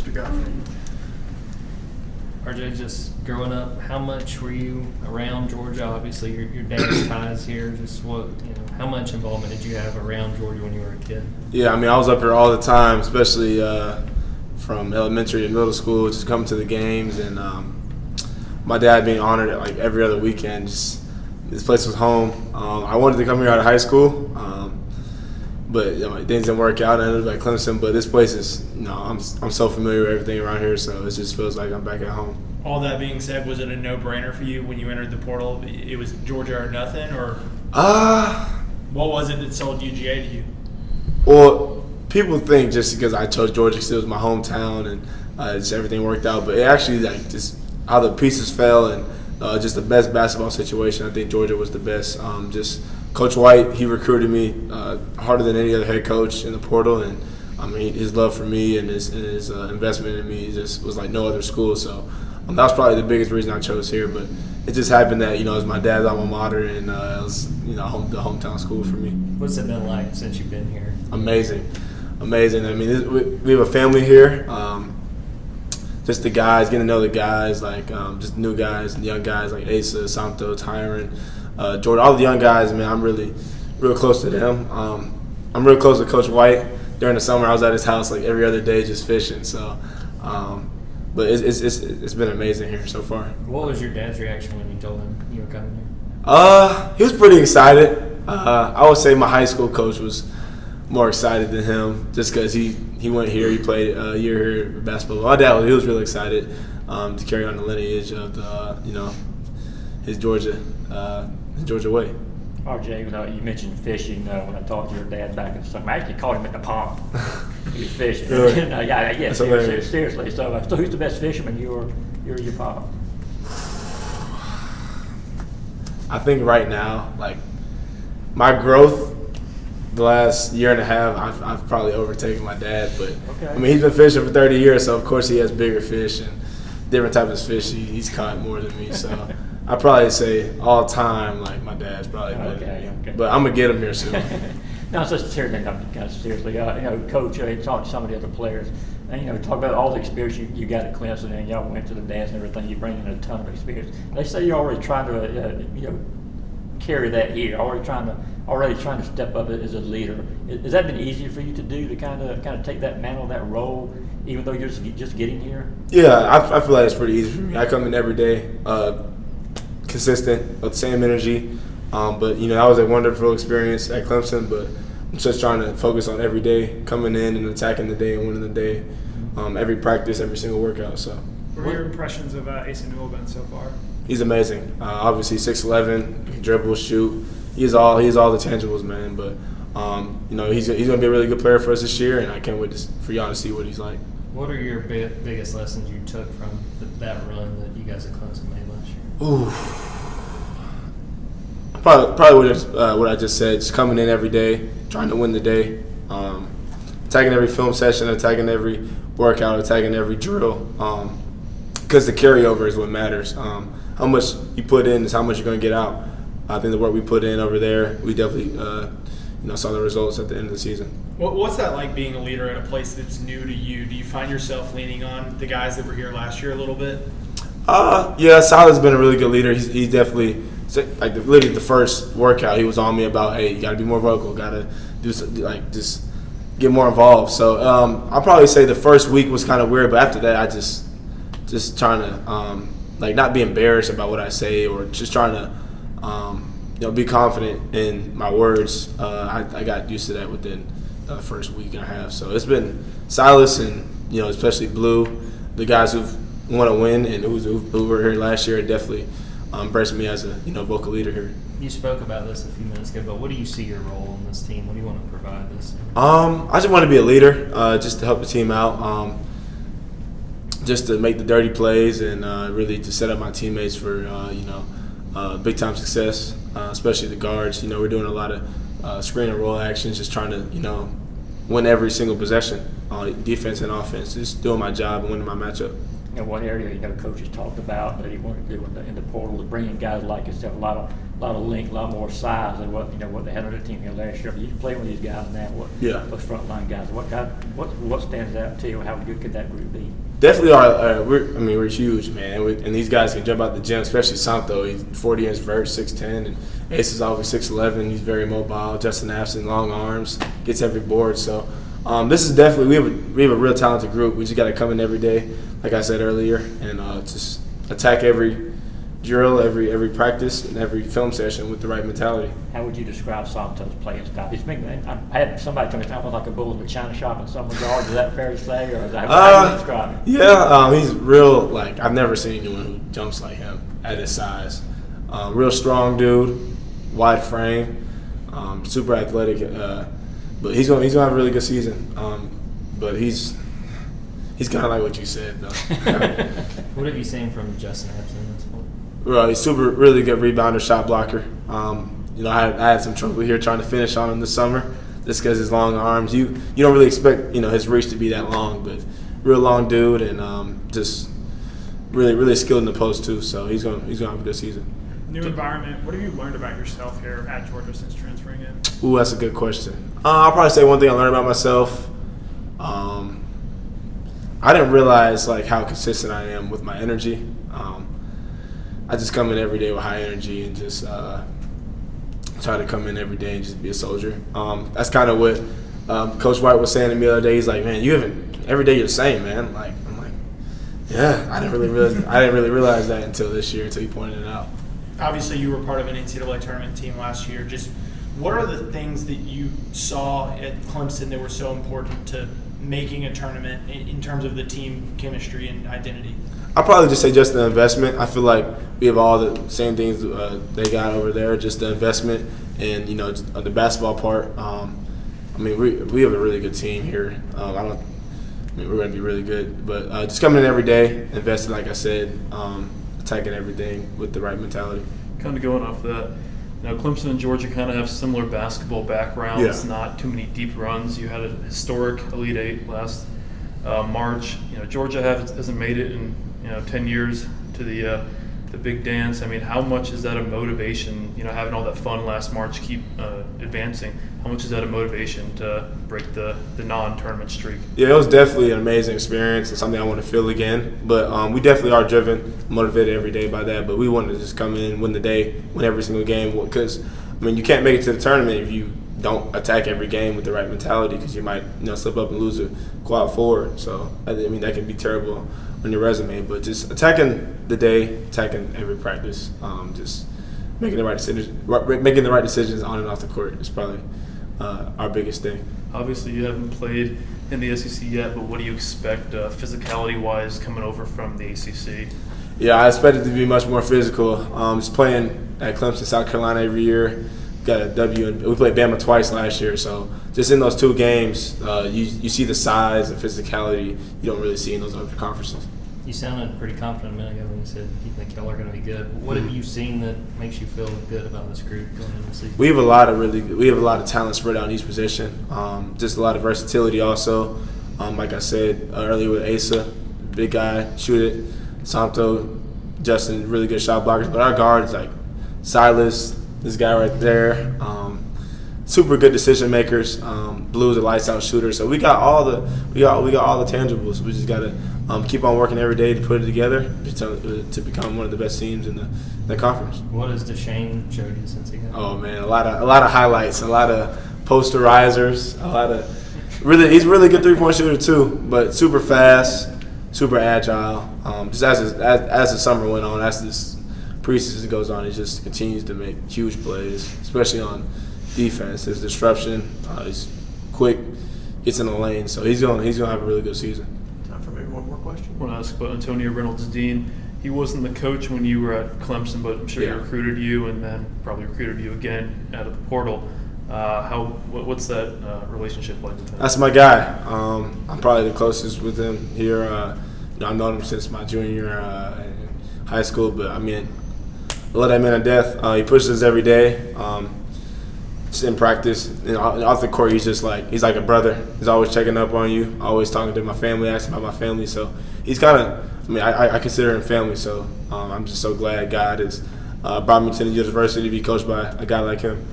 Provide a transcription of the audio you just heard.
RJ Godfrey. RJ, just growing up, how much were you around Georgia? Obviously, your dad's ties here. Just how much involvement did you have around Georgia when you were a kid? Yeah, I mean, I was up here all the time, especially from elementary and middle school, just coming to the games, and my dad being honored like every other weekend. Just this place was home. I wanted to come here out of high school, but things didn't work out. I ended up at Clemson, but this place is, I'm so familiar with everything around here, so it just feels like I'm back at home. All that being said, was it a no-brainer for you when you entered the portal? It was Georgia or nothing, or what was it that sold UGA to you? Well, people think just because I chose Georgia because it was my hometown and just everything worked out, but it actually just how the pieces fell and just the best basketball situation. I think Georgia was the best. Just Coach White, he recruited me harder than any other head coach in the portal, and I mean his love for me and his investment in me just was like no other school. So that was probably the biggest reason I chose here. But it just happened that it was my dad's alma mater, and it was the hometown school for me. What's it been like since you've been here? Amazing. I mean, we have a family here. Just the guys, getting to know the guys, like just new guys and young guys like Asa, Santo, Tyron, Jordan, all the young guys. Man, I'm really, real close to them. I'm real close to Coach White. During the summer, I was at his house like every other day just fishing. So, but it's been amazing here so far. What was your dad's reaction when you told him you were coming here? He was pretty excited. I would say my high school coach was more excited than him, just because he went here, he played a year here at basketball. My dad he was really excited to carry on the lineage of the his Georgia way. RJ, you mentioned fishing. When I talked to your dad back in the summer, I actually caught him at the pond. He was fishing. Really? Yeah, seriously. So who's the best fisherman? You or your pop? I think right now, like my growth. The last year and a half, I've probably overtaken my dad, but okay. I mean he's been fishing for 30 years, so of course he has bigger fish and different types of fish he's caught more than me. So I probably say all time like my dad's probably better than me. Okay. But I'm gonna get him here soon. No, it's just a serious thing. Kind of seriously, Coach, talked to some of the other players, and talk about all the experience you got at Clemson, and y'all went to the dance and everything. You bring in a ton of experience. They say you're already trying to carry that here, already trying to step up as a leader. Has that been easier for you to do, to kind of take that mantle, that role, even though you're just getting here? Yeah, I feel like it's pretty easy for me. I come in every day, consistent, with the same energy. But that was a wonderful experience at Clemson. But I'm just trying to focus on every day, coming in and attacking the day and winning the day, every practice, every single workout. So. What are your impressions of Asa Newell been so far? He's amazing. Obviously 6'11", can dribble, shoot. He's all the tangibles, man. But he's gonna be a really good player for us this year, and I can't wait for y'all to see what he's like. What are your biggest lessons you took from that run that you guys at Clemson made last year? Ooh, probably what I just said. Just coming in every day, trying to win the day, attacking every film session, attacking every workout, attacking every drill. Because the carryover is what matters. How much you put in is how much you're going to get out. I think the work we put in over there, we definitely saw the results at the end of the season. What's that like being a leader in a place that's new to you? Do you find yourself leaning on the guys that were here last year a little bit? Yeah, Salah's been a really good leader. He's definitely, like literally the first workout, he was on me about, hey, you got to be more vocal, got to do just get more involved. So I'll probably say the first week was kind of weird, but after that I just trying to not be embarrassed about what I say, or just trying to be confident in my words. I got used to that within the first week and a half. So it's been Silas and especially Blue, the guys who want to win and who were here last year, definitely embraced me as a vocal leader here. You spoke about this a few minutes ago, but what do you see your role in this team? What do you want to provide this? I just want to be a leader, just to help the team out. Just to make the dirty plays and really to set up my teammates for big time success, especially the guards. We're doing a lot of screen and roll actions, just trying to win every single possession, defense and offense. Just doing my job and winning my matchup. One area coaches talked about that he wanted to do in the portal is bringing guys like yourself, a lot lot of length, a lot more size than what they had on their team here last year. But you play with these guys now. Those frontline guys. What stands out to you? How good could that group be? Definitely we're huge, man. And these guys can jump out the gym, especially Santo. He's 40-inch vert, 6'10", and Ace is obviously 6'11". He's very mobile. Justin Abson, long arms, gets every board. So this is definitely we have a real talented group. We just got to come in every day, like I said earlier, and just attack every drill, every practice, and every film session with the right mentality. How would you describe Santo's playing style? I had somebody tell me it's almost like a bull in a china shop in some regard. Is that fair to say, or is that how would you describe it? Yeah, he's real. Like, I've never seen anyone who jumps like him at his size. Real strong dude, wide frame, super athletic. But he's gonna have a really good season. But he's kind of like what you said, though. What have you seen from Justin Abson at this point? Well, he's really good rebounder, shot blocker. I had some trouble here trying to finish on him this summer, just because his long arms. You don't really expect his reach to be that long, but real long dude, and just really skilled in the post too. So he's gonna have a good season. New environment. What have you learned about yourself here at Georgia since transferring in? Ooh, that's a good question. I'll probably say one thing I learned about myself. I didn't realize how consistent I am with my energy. I just come in every day with high energy and just try to come in every day and just be a soldier. That's kind of what Coach White was saying to me the other day. He's like, man, every day you're the same, man. I'm like, yeah, I didn't really realize that until this year, until he pointed it out. Obviously, you were part of an NCAA tournament team last year. Just what are the things that you saw at Clemson that were so important to making a tournament in terms of the team chemistry and identity? I'll probably just say just the investment. I feel like we have all the same things they got over there, just the investment and, the basketball part. We have a really good team here. We're going to be really good. But just coming in every day, investing, like I said, attacking everything with the right mentality. Kind of going off that, Clemson and Georgia kind of have similar basketball backgrounds, not too many deep runs. You had a historic Elite Eight last March. Georgia hasn't made it in 10 years to the big dance. I mean, how much is that a motivation? Having all that fun last March, keep advancing. How much is that a motivation to break the non-tournament streak? Yeah, it was definitely an amazing experience and something I want to feel again. But we definitely are driven, motivated every day by that. But we want to just come in, win the day, win every single game. Because you can't make it to the tournament if you don't attack every game with the right mentality, because you might slip up and lose a quad forward. So that can be terrible on your resume. But just attacking the day, attacking every practice, just making the right decisions on and off the court is probably our biggest thing. Obviously, you haven't played in the SEC yet, but what do you expect physicality-wise coming over from the ACC? Yeah, I expect it to be much more physical. Just playing at Clemson, South Carolina every year. Got a W, and we played Bama twice last year. So just in those two games, you see the size and physicality you don't really see in those other conferences. You sounded pretty confident a minute ago when you said you think y'all are going to be good. What have you seen that makes you feel good about this group going into the season? We have a lot of talent spread out in each position. Just a lot of versatility also. Like I said earlier with Asa, big guy, shoot it. Santo, Justin, really good shot blockers. But our guards like Silas, this guy right there, super good decision makers. Blue's a lights out shooter. So we got all the tangibles. We just got to keep on working every day to put it together to become one of the best teams in the conference. What has Deshane showed you since he got? Oh man, a lot of highlights, a lot of posterizers, he's a really good 3-point shooter too, but super fast, super agile. Just as the summer went on, as this preseason goes on, he just continues to make huge plays, especially on defense. His disruption, he's quick, gets in the lane, so he's gonna have a really good season. Time for maybe one more question. I want to ask about Antonio Reynolds-Dean. He wasn't the coach when you were at Clemson, but I'm sure he recruited you and then probably recruited you again out of the portal. What's that relationship like with him? That's my guy. I'm probably the closest with him here. I've known him since my junior year in high school, but I love that man to death. He pushes us every day. Just in practice, off the court, he's like a brother. He's always checking up on you, always talking to my family, asking about my family. So he's kind of, I consider him family. So I'm just so glad God has brought me to the university to be coached by a guy like him.